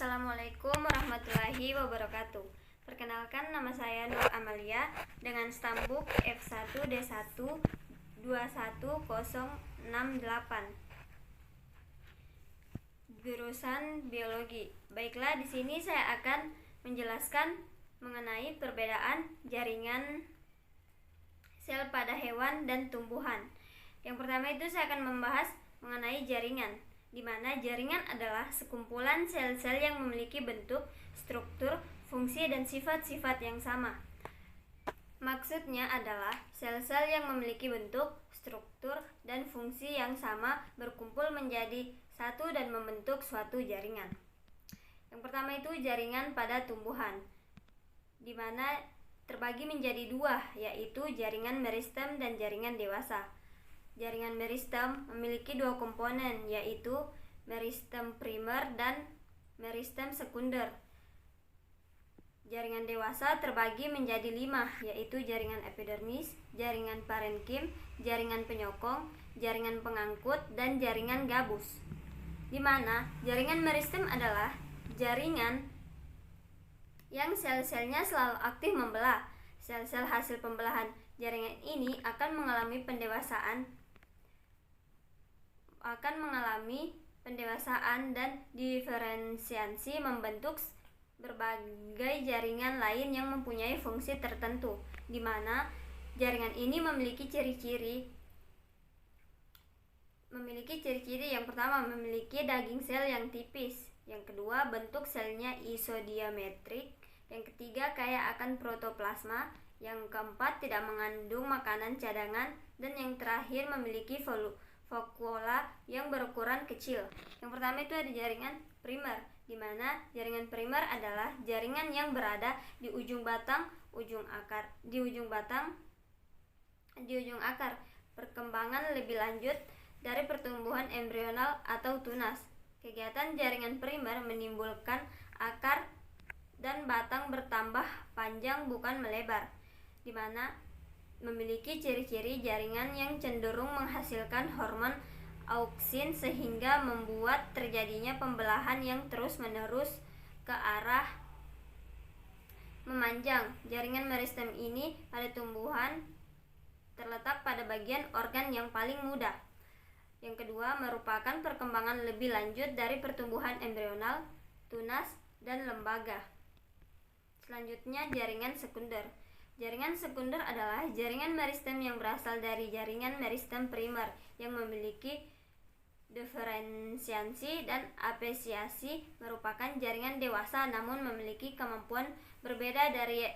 Assalamualaikum warahmatullahi wabarakatuh. Perkenalkan, nama saya Nur Amalia dengan stambuk F1D1 21068, jurusan biologi. Baiklah, di sini saya akan menjelaskan mengenai perbedaan jaringan sel pada hewan dan tumbuhan. Yang pertama itu saya akan membahas mengenai jaringan, di mana jaringan adalah sekumpulan sel-sel yang memiliki bentuk, struktur, fungsi, dan sifat-sifat yang sama. Maksudnya adalah sel-sel yang memiliki bentuk, struktur, dan fungsi yang sama berkumpul menjadi satu dan membentuk suatu jaringan. Yang pertama itu jaringan pada tumbuhan, di mana terbagi menjadi dua, yaitu jaringan meristem dan jaringan dewasa. Jaringan meristem memiliki dua komponen, yaitu meristem primer dan meristem sekunder. Jaringan dewasa terbagi menjadi 5, yaitu jaringan epidermis, jaringan parenkim, jaringan penyokong, jaringan pengangkut, dan jaringan gabus. Di mana jaringan meristem adalah jaringan yang sel-selnya selalu aktif membelah. Sel-sel hasil pembelahan jaringan ini akan mengalami pendewasaan dan diferensiasi membentuk berbagai jaringan lain yang mempunyai fungsi tertentu, di mana jaringan ini memiliki ciri-ciri yang pertama, memiliki daging sel yang tipis. Yang kedua, bentuk selnya isodiametrik. Yang ketiga, kaya akan protoplasma. Yang keempat, tidak mengandung makanan cadangan. Dan yang terakhir, memiliki vakuola yang berukuran kecil. Yang pertama itu ada jaringan primer, di mana jaringan primer adalah jaringan yang berada di ujung batang, di ujung akar. Perkembangan lebih lanjut dari pertumbuhan embrional atau tunas. Kegiatan jaringan primer menimbulkan akar dan batang bertambah panjang, bukan melebar, di mana memiliki ciri-ciri jaringan yang cenderung menghasilkan hormon auksin sehingga membuat terjadinya pembelahan yang terus-menerus ke arah memanjang. Jaringan meristem ini pada tumbuhan terletak pada bagian organ yang paling muda. Yang kedua, merupakan perkembangan lebih lanjut dari pertumbuhan embrional, tunas, dan lembaga. Selanjutnya, jaringan sekunder. Jaringan sekunder adalah jaringan meristem yang berasal dari jaringan meristem primer yang memiliki diferensiasi dan apesiasi, merupakan jaringan dewasa namun memiliki kemampuan berbeda dari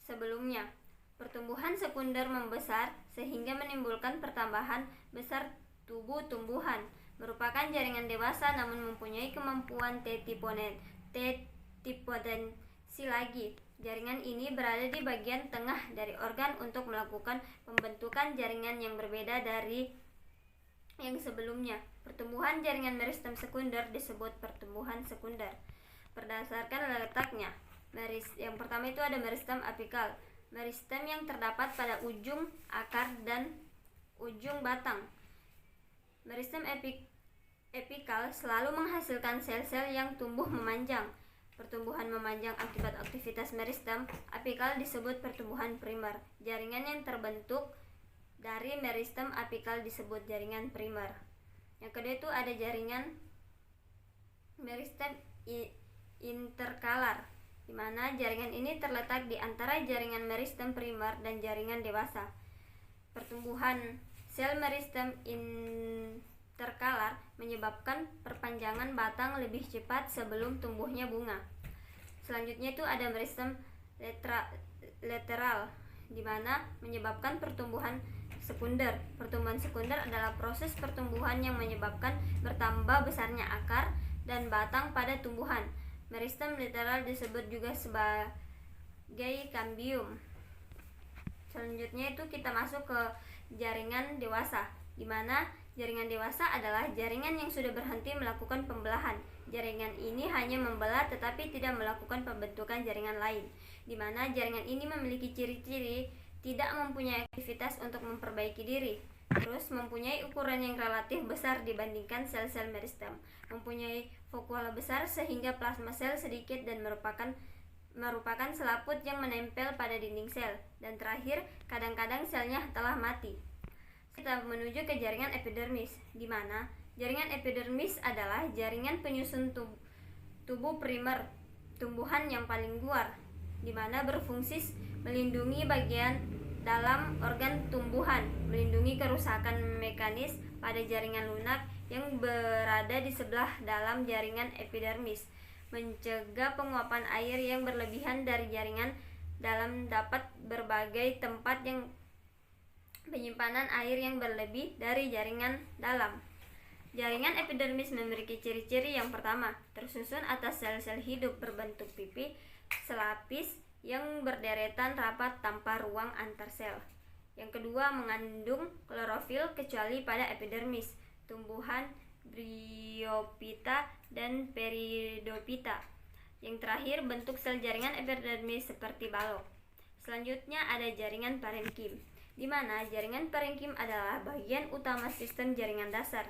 sebelumnya. Pertumbuhan sekunder membesar sehingga menimbulkan pertambahan besar tubuh tumbuhan, merupakan jaringan dewasa namun mempunyai kemampuan tetipotensi lagi. Jaringan ini berada di bagian tengah dari organ untuk melakukan pembentukan jaringan yang berbeda dari yang sebelumnya. Pertumbuhan jaringan meristem sekunder disebut pertumbuhan sekunder berdasarkan letaknya. Yang pertama itu ada meristem apikal, meristem yang terdapat pada ujung akar dan ujung batang. Meristem apikal selalu menghasilkan sel-sel yang tumbuh memanjang. Pertumbuhan memanjang akibat aktivitas meristem apikal disebut pertumbuhan primer. Jaringan yang terbentuk dari meristem apikal disebut jaringan primer. Yang kedua itu ada jaringan meristem interkalar, di mana jaringan ini terletak di antara jaringan meristem primer dan jaringan dewasa. Pertumbuhan sel meristem interkalar menyebabkan perpanjangan batang lebih cepat sebelum tumbuhnya bunga. Selanjutnya itu ada meristem lateral, di mana menyebabkan pertumbuhan sekunder. Pertumbuhan sekunder adalah proses pertumbuhan yang menyebabkan bertambah besarnya akar dan batang pada tumbuhan. Meristem lateral disebut juga sebagai kambium. Selanjutnya itu kita masuk ke jaringan dewasa, di mana jaringan dewasa adalah jaringan yang sudah berhenti melakukan pembelahan. Jaringan ini hanya membelah tetapi tidak melakukan pembentukan jaringan lain, di mana jaringan ini memiliki ciri-ciri tidak mempunyai aktivitas untuk memperbaiki diri. Terus mempunyai ukuran yang relatif besar dibandingkan sel-sel meristem, mempunyai vakuola besar sehingga plasma sel sedikit dan merupakan selaput yang menempel pada dinding sel. Dan terakhir, kadang-kadang selnya telah mati. Kita menuju ke jaringan epidermis, di mana jaringan epidermis adalah jaringan penyusun tubuh primer tumbuhan yang paling luar, di mana berfungsi melindungi bagian dalam organ tumbuhan, melindungi kerusakan mekanis pada jaringan lunak yang berada di sebelah dalam jaringan epidermis, mencegah penguapan air yang berlebihan dari jaringan dalam dapat berbagai tempat yang penyimpanan air yang berlebih dari jaringan dalam. Jaringan epidermis memiliki ciri-ciri. Yang pertama, tersusun atas sel-sel hidup berbentuk pipi selapis yang berderetan rapat tanpa ruang antar sel. Yang kedua, mengandung klorofil kecuali pada epidermis tumbuhan bryophyta dan peridophyta. Yang terakhir, bentuk sel jaringan epidermis seperti balok. Selanjutnya ada jaringan parenkim, di mana jaringan parenkim adalah bagian utama sistem jaringan dasar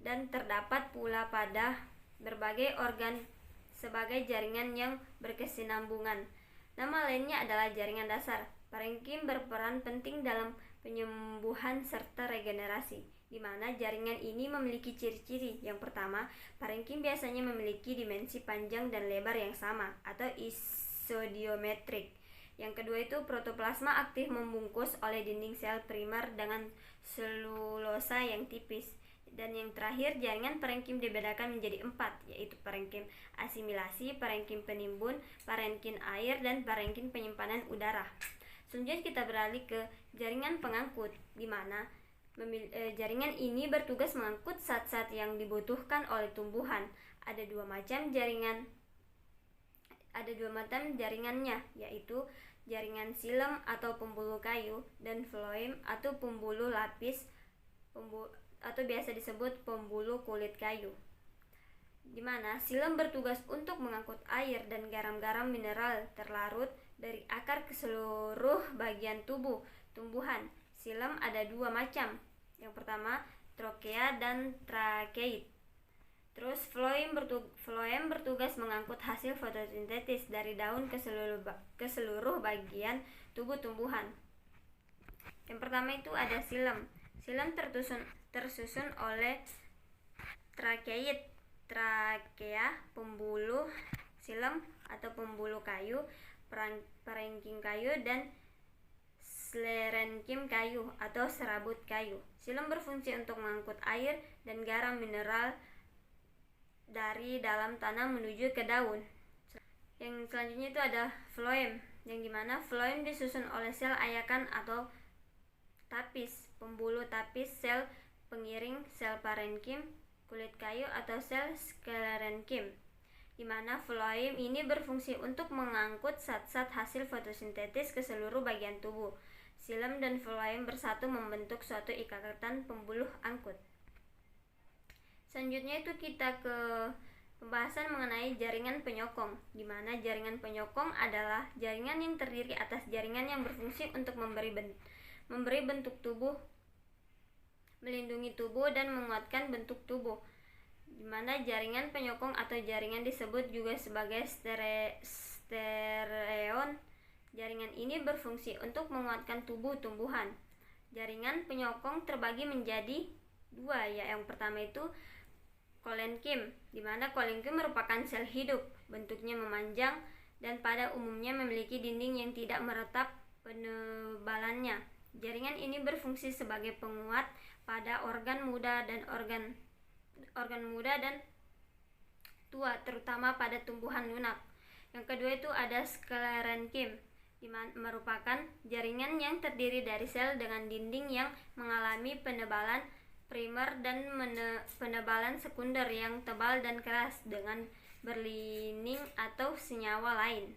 dan terdapat pula pada berbagai organ sebagai jaringan yang berkesinambungan. Nama lainnya adalah jaringan dasar. Parenkim berperan penting dalam penyembuhan serta regenerasi, di mana jaringan ini memiliki ciri-ciri. Yang pertama, parenkim biasanya memiliki dimensi panjang dan lebar yang sama atau isodiometrik. Yang kedua itu protoplasma aktif membungkus oleh dinding sel primer dengan selulosa yang tipis. Dan yang terakhir, jaringan parenkim dibedakan menjadi 4, yaitu parenkim asimilasi, parenkim penimbun, parenkim air, dan parenkim penyimpanan udara. Selanjutnya kita beralih ke jaringan pengangkut, di mana jaringan ini bertugas mengangkut zat-zat yang dibutuhkan oleh tumbuhan. Ada dua macam jaringannya, yaitu jaringan silem atau pembuluh kayu dan floem atau pembuluh lapis atau biasa disebut pembuluh kulit kayu, di mana silem bertugas untuk mengangkut air dan garam-garam mineral terlarut dari akar ke seluruh bagian tubuh tumbuhan. Silem ada dua macam. Yang pertama, trokea dan trakeid. Terus floem bertugas mengangkut hasil fotosintesis dari daun ke seluruh bagian tubuh tumbuhan. Yang pertama itu ada silem. Silem tersusun oleh trakeid, trakea, pembuluh silem atau pembuluh kayu, parenkim kayu, dan sklerenkim kayu atau serabut kayu. Silem berfungsi untuk mengangkut air dan garam mineral dari dalam tanah menuju ke daun. Yang selanjutnya itu ada floem, yang dimana floem disusun oleh sel ayakan atau tapis, pembuluh tapis, sel pengiring, sel parenkim, kulit kayu atau sel sklerenkim, di mana floem ini berfungsi untuk mengangkut zat-zat hasil fotosintesis ke seluruh bagian tubuh. Silem dan floem bersatu membentuk suatu ikatan pembuluh angkut. Selanjutnya itu kita ke pembahasan mengenai jaringan penyokong, di mana jaringan penyokong adalah jaringan yang terdiri atas jaringan yang berfungsi untuk memberi bentuk tubuh, melindungi tubuh, dan menguatkan bentuk tubuh, di mana jaringan penyokong atau jaringan disebut juga sebagai stereon. Jaringan ini berfungsi untuk menguatkan tubuh tumbuhan. Jaringan penyokong terbagi menjadi dua, yang pertama itu kolenkim, di mana kolenkim merupakan sel hidup, bentuknya memanjang dan pada umumnya memiliki dinding yang tidak meretap penebalannya. Jaringan ini berfungsi sebagai penguat pada organ muda dan tua, terutama pada tumbuhan lunak. Yang kedua itu ada sklerenkim, merupakan jaringan yang terdiri dari sel dengan dinding yang mengalami penebalan primer dan penebalan sekunder yang tebal dan keras dengan berlining atau senyawa lain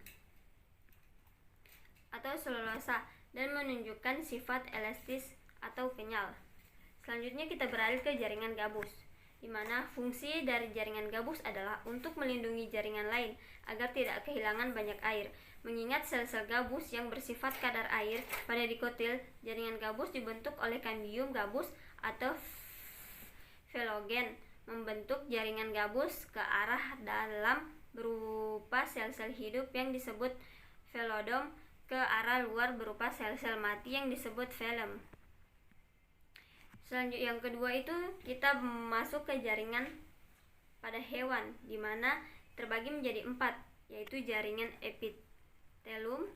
atau selulosa dan menunjukkan sifat elastis atau kenyal. Selanjutnya kita beralih ke jaringan gabus. di mana fungsi dari jaringan gabus adalah untuk melindungi jaringan lain agar tidak kehilangan banyak air. Mengingat sel-sel gabus yang bersifat kadar air pada dikotil, jaringan gabus dibentuk oleh kambium gabus atau velogen membentuk jaringan gabus ke arah dalam berupa sel-sel hidup yang disebut velodom, ke arah luar berupa sel-sel mati yang disebut velum. Selanjutnya yang kedua itu kita masuk ke jaringan pada hewan, di mana terbagi menjadi 4, yaitu jaringan epitelum,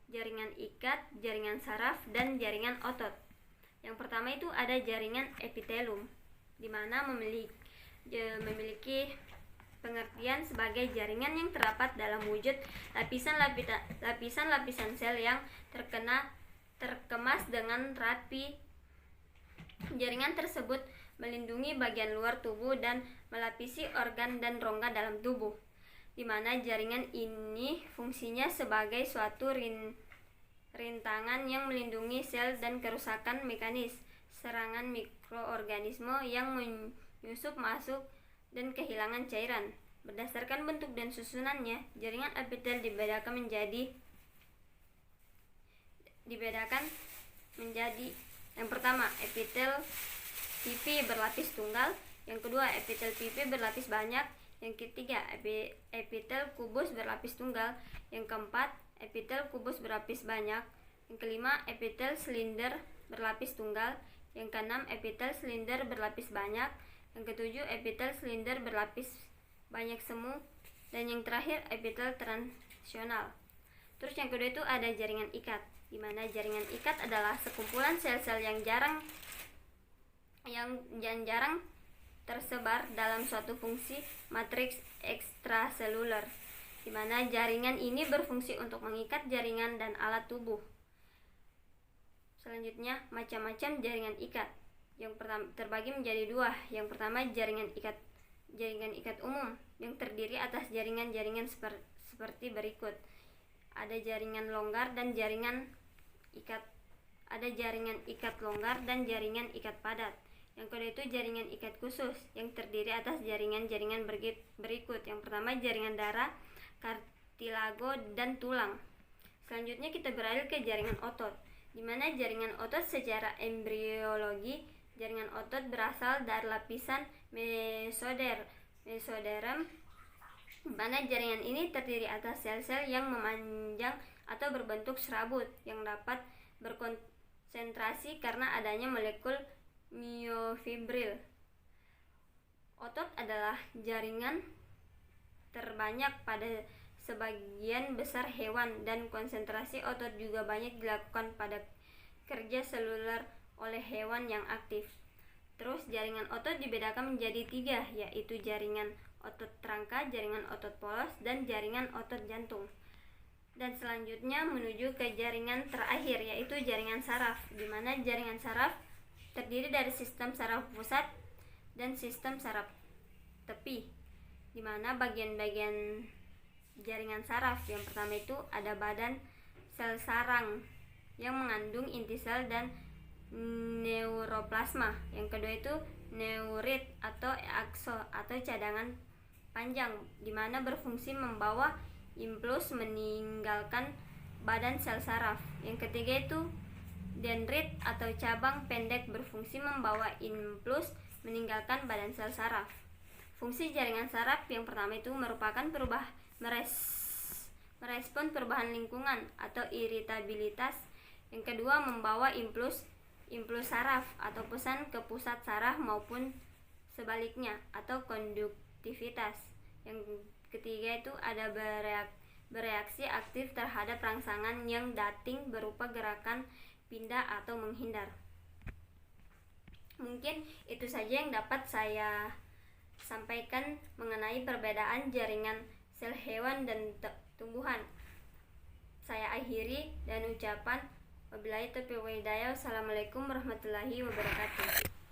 jaringan ikat, jaringan saraf, dan jaringan otot. Yang pertama itu ada jaringan epitelum, di mana memiliki pengertian sebagai jaringan yang terdapat dalam wujud lapisan-lapisan sel yang terkemas dengan rapi. Jaringan tersebut melindungi bagian luar tubuh dan melapisi organ dan rongga dalam tubuh, di mana jaringan ini fungsinya sebagai suatu rintangan yang melindungi sel dan kerusakan mekanis, serangan mikroorganisme yang menyusup masuk dan kehilangan cairan. Berdasarkan bentuk dan susunannya, jaringan epitel dibedakan menjadi yang pertama, epitel pipi berlapis tunggal, yang kedua, epitel pipi berlapis banyak, yang ketiga, epitel kubus berlapis tunggal, yang keempat, epitel kubus berlapis banyak, yang kelima, epitel silinder berlapis tunggal, yang keenam, epitel silinder berlapis banyak, yang ketujuh, epitel silinder berlapis banyak semu, dan yang terakhir, epitel transisional. Terus yang kedua itu ada jaringan ikat, di mana jaringan ikat adalah sekumpulan sel-sel yang jarang tersebar dalam suatu fungsi matriks ekstraseluler, di mana jaringan ini berfungsi untuk mengikat jaringan dan alat tubuh. Selanjutnya, macam-macam jaringan ikat. Yang pertama terbagi menjadi 2. Yang pertama, jaringan ikat umum yang terdiri atas jaringan-jaringan seperti berikut. Ada jaringan longgar dan jaringan ikat. Ada jaringan ikat longgar dan jaringan ikat padat. Yang kedua itu jaringan ikat khusus yang terdiri atas jaringan-jaringan berikut. Yang pertama, jaringan darah, kartilago, dan tulang. Selanjutnya kita beralih ke jaringan otot, di mana jaringan otot secara embriologi, jaringan otot berasal dari lapisan mesoderm, di mana jaringan ini terdiri atas sel-sel yang memanjang atau berbentuk serabut yang dapat berkonsentrasi karena adanya molekul miofibril. Otot adalah jaringan terbanyak pada sebagian besar hewan, dan konsentrasi otot juga banyak dilakukan pada kerja seluler oleh hewan yang aktif. Terus jaringan otot dibedakan menjadi 3, yaitu jaringan otot rangka, jaringan otot polos, dan jaringan otot jantung. Dan selanjutnya menuju ke jaringan terakhir, yaitu jaringan saraf, di mana jaringan saraf terdiri dari sistem saraf pusat dan sistem saraf tepi, di mana bagian-bagian jaringan saraf yang pertama itu ada badan sel sarang yang mengandung inti sel dan neuroplasma. Yang kedua itu neurit atau akso atau cadangan panjang, di mana berfungsi membawa impuls meninggalkan badan sel saraf. Yang ketiga itu dendrit atau cabang pendek, berfungsi membawa impuls meninggalkan badan sel saraf. Fungsi jaringan saraf yang pertama itu merupakan merespon perubahan lingkungan atau iritabilitas. Yang kedua, membawa impuls saraf atau pesan ke pusat saraf maupun sebaliknya atau konduktivitas. Yang ketiga itu ada bereaksi aktif terhadap rangsangan yang dating berupa gerakan pindah atau menghindar. Mungkin itu saja yang dapat saya sampaikan mengenai perbedaan jaringan sel hewan dan tumbuhan. Saya akhiri dan ucapan wabillahi taufiq wal hidayah. Wassalamualaikum warahmatullahi wabarakatuh.